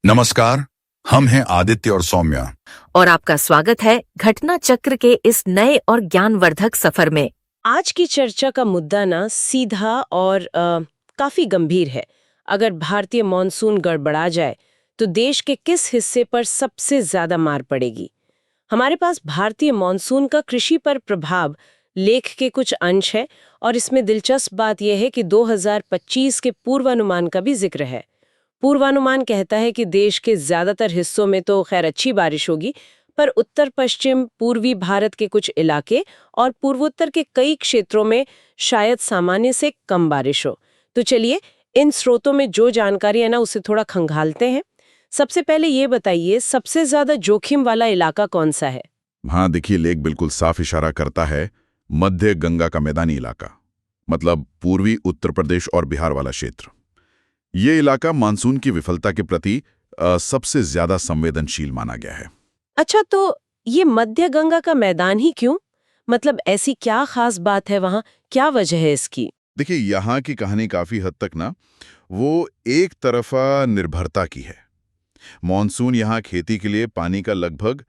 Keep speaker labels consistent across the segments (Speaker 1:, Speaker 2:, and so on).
Speaker 1: नमस्कार। हम हैं आदित्य और सौम्या।
Speaker 2: और आपका स्वागत है घटना चक्र के इस नए और ज्ञानवर्धक सफर में।
Speaker 3: आज की चर्चा का मुद्दा ना सीधा और काफी गंभीर है। अगर भारतीय मॉनसून गड़बड़ा जाए तो देश के किस हिस्से पर सबसे ज्यादा मार पड़ेगी? हमारे पास भारतीय मॉनसून का कृषि पर प्रभाव लेख के कुछ अंश है और इसमें दिलचस्प बात यह है कि 2025 के पूर्वानुमान का भी जिक्र है। पूर्वानुमान कहता है कि देश के ज्यादातर हिस्सों में तो खैर अच्छी बारिश होगी, पर उत्तर पश्चिम पूर्वी भारत के कुछ इलाके और पूर्वोत्तर के कई क्षेत्रों में शायद सामान्य से कम बारिश हो। तो चलिए इन स्रोतों में जो जानकारी है ना उसे थोड़ा खंगालते हैं। सबसे पहले ये बताइए, सबसे ज्यादा जोखिम वाला इलाका कौन सा है?
Speaker 4: हाँ, देखिए, लेख बिल्कुल साफ इशारा करता है मध्य गंगा का मैदानी इलाका, मतलब पूर्वी उत्तर प्रदेश और बिहार वाला क्षेत्र। ये इलाका मानसून की विफलता के प्रति सबसे ज्यादा संवेदनशील माना गया है।
Speaker 3: अच्छा, तो ये मध्य गंगा का मैदान ही क्यों? मतलब ऐसी क्या खास बात है वहां, क्या वजह है इसकी?
Speaker 4: देखिए, यहाँ की कहानी काफी हद तक ना वो एक तरफा निर्भरता की है। मानसून यहाँ खेती के लिए पानी का लगभग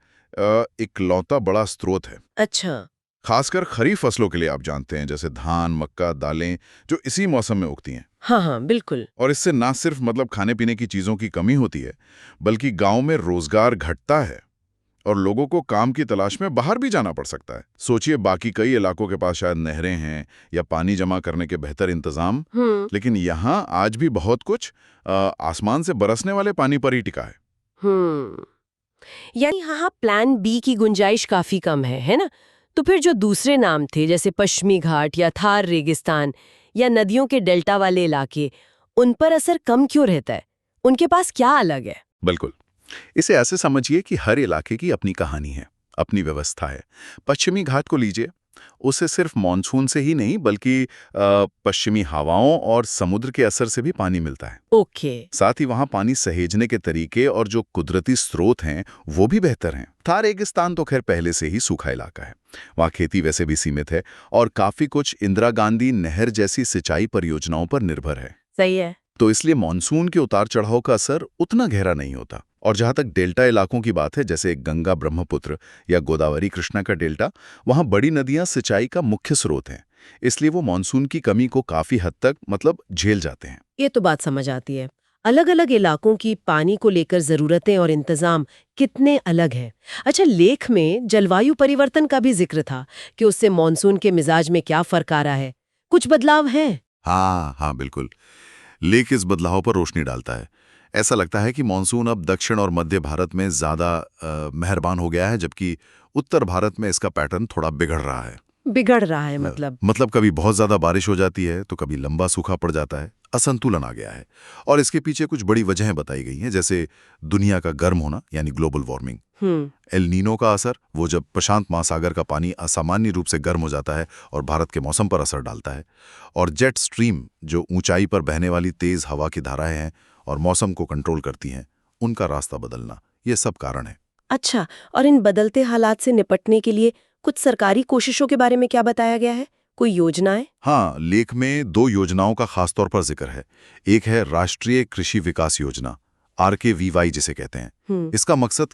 Speaker 4: इकलौता बड़ा स्रोत है।
Speaker 3: अच्छा।
Speaker 4: खासकर खरीफ फसलों के लिए, आप जानते हैं, जैसे धान, मक्का, दालें, जो इसी मौसम में उगती हैं।
Speaker 3: हाँ हाँ, बिल्कुल।
Speaker 4: और इससे ना सिर्फ मतलब खाने पीने की चीजों की कमी होती है, बल्कि गांव में रोजगार घटता है और लोगों को काम की तलाश में बाहर भी जाना पड़ सकता है। सोचिए, बाकी कई इलाकों के पास शायद नहरें हैं या पानी जमा करने के बेहतर इंतजाम, लेकिन यहाँ आज भी बहुत कुछ आसमान से बरसने वाले पानी पर ही टिका है।
Speaker 3: यानी यहाँ प्लान बी की गुंजाइश काफी कम है ना? तो फिर जो दूसरे नाम थे, जैसे पश्चिमी घाट या थार रेगिस्तान या नदियों के डेल्टा वाले इलाके, उन पर असर कम क्यों रहता है? उनके पास क्या अलग है?
Speaker 4: बिल्कुल, इसे ऐसे समझिए कि हर इलाके की अपनी कहानी है, अपनी व्यवस्था है। पश्चिमी घाट को लीजिए, उसे सिर्फ मानसून से ही नहीं बल्कि पश्चिमी हवाओं और समुद्र के असर से भी पानी मिलता है।
Speaker 3: ओके।
Speaker 4: साथ ही वहाँ पानी सहेजने के तरीके और जो कुदरती स्रोत हैं वो भी बेहतर हैं। थार रेगिस्तान तो खैर पहले से ही सूखा इलाका है, वहाँ खेती वैसे भी सीमित है और काफी कुछ इंदिरा गांधी नहर जैसी सिंचाई परियोजनाओं पर निर्भर है।
Speaker 3: सही है।
Speaker 4: तो इसलिए मानसून के उतार चढ़ाव का असर उतना गहरा नहीं होता। और जहां तक डेल्टा इलाकों की बात है, जैसे गंगा ब्रह्मपुत्र या गोदावरी कृष्णा का डेल्टा, वहां बड़ी नदियां सिंचाई का मुख्य स्रोत हैं, इसलिए वो मानसून की कमी को काफी हद तक मतलब झेल जाते हैं।
Speaker 3: ये तो बात समझ आती है। अलग अलग इलाकों की पानी को लेकर जरूरतें और इंतजाम कितने अलग हैं। अच्छा, लेख में जलवायु परिवर्तन का भी जिक्र था कि उससे मानसून के मिजाज में क्या फर्क आ रहा है, कुछ बदलाव हैं?
Speaker 4: हाँ हाँ, बिल्कुल। लेख इस बदलाव पर रोशनी डालता है। ऐसा लगता है कि मानसून अब दक्षिण और मध्य भारत में ज्यादा मेहरबान हो गया है, जबकि उत्तर भारत में इसका पैटर्न थोड़ा बिगड़ रहा है।
Speaker 3: बिगड़ रहा है मतलब
Speaker 4: कभी बहुत ज्यादा बारिश हो जाती है तो कभी लंबा सूखा पड़ जाता है। असंतुलन आ गया है और इसके पीछे कुछ बड़ी वजहें बताई गई हैं, जैसे दुनिया का गर्म होना यानी ग्लोबल वार्मिंग, एल नीनो का असर, वो जब प्रशांत महासागर का पानी असामान्य रूप से गर्म हो जाता है और भारत के मौसम पर असर डालता है, और जेट स्ट्रीम, जो ऊंचाई पर बहने वाली तेज हवा की धाराएं हैं और मौसम को कंट्रोल करती हैं, उनका रास्ता बदलना, ये सब कारण है।
Speaker 3: अच्छा, और इन बदलते हालात से निपटने के लिए कुछ सरकारी कोशिशों के बारे में क्या बताया गया है? कोई योजनाएं?
Speaker 4: हाँ, लेख में 2 योजनाओं का खासतौर पर जिक्र है। एक है राष्ट्रीय कृषि विकास योजना, RKVY जिसे कहते हैं। इसका मकसद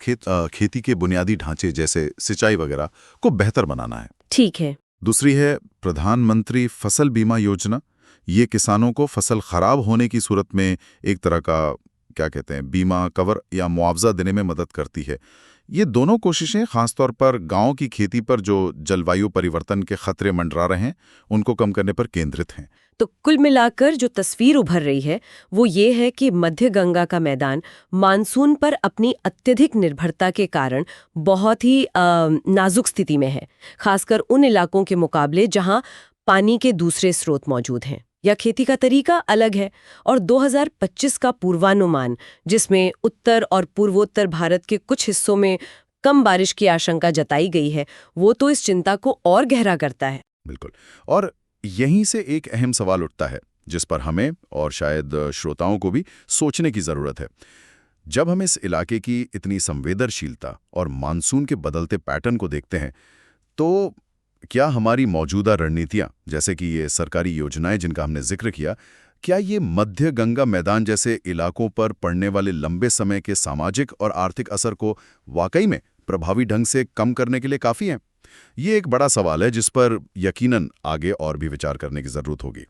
Speaker 4: खेती के बुनियादी ढांचे जैसे सिंचाई वगैरह को बेहतर बनाना है।
Speaker 3: ठीक है।
Speaker 4: दूसरी है प्रधानमंत्री फसल बीमा योजना। ये किसानों को फसल खराब होने की सूरत में एक तरह का क्या कहते हैं बीमा कवर या मुआवजा देने में मदद करती है। ये दोनों कोशिशें खासतौर पर गांव की खेती पर जो जलवायु परिवर्तन के खतरे मंडरा रहे हैं उनको कम करने पर केंद्रित हैं।
Speaker 3: तो कुल मिलाकर जो तस्वीर उभर रही है वो ये है कि मध्य गंगा का मैदान मानसून पर अपनी अत्यधिक निर्भरता के कारण बहुत ही नाजुक स्थिति में है, खासकर उन इलाकों के मुकाबले जहां पानी के दूसरे स्रोत मौजूद हैं या खेती का तरीका अलग है। और 2025 का पूर्वानुमान, जिसमें उत्तर और पूर्वोत्तर भारत के कुछ हिस्सों में कम बारिश की आशंका जताई गई है, वो तो इस चिंता को और गहरा करता है।
Speaker 4: बिल्कुल। और यहीं से एक अहम सवाल उठता है जिस पर हमें और शायद श्रोताओं को भी सोचने की जरूरत है। जब हम इस इलाके की इतनी संवेदनशीलता और मानसून के बदलते पैटर्न को देखते हैं, तो क्या हमारी मौजूदा रणनीतियां, जैसे कि ये सरकारी योजनाएं जिनका हमने जिक्र किया, क्या ये मध्य गंगा मैदान जैसे इलाकों पर पड़ने वाले लंबे समय के सामाजिक और आर्थिक असर को वाकई में प्रभावी ढंग से कम करने के लिए काफ़ी है? ये एक बड़ा सवाल है जिस पर यकीनन आगे और भी विचार करने की ज़रूरत होगी।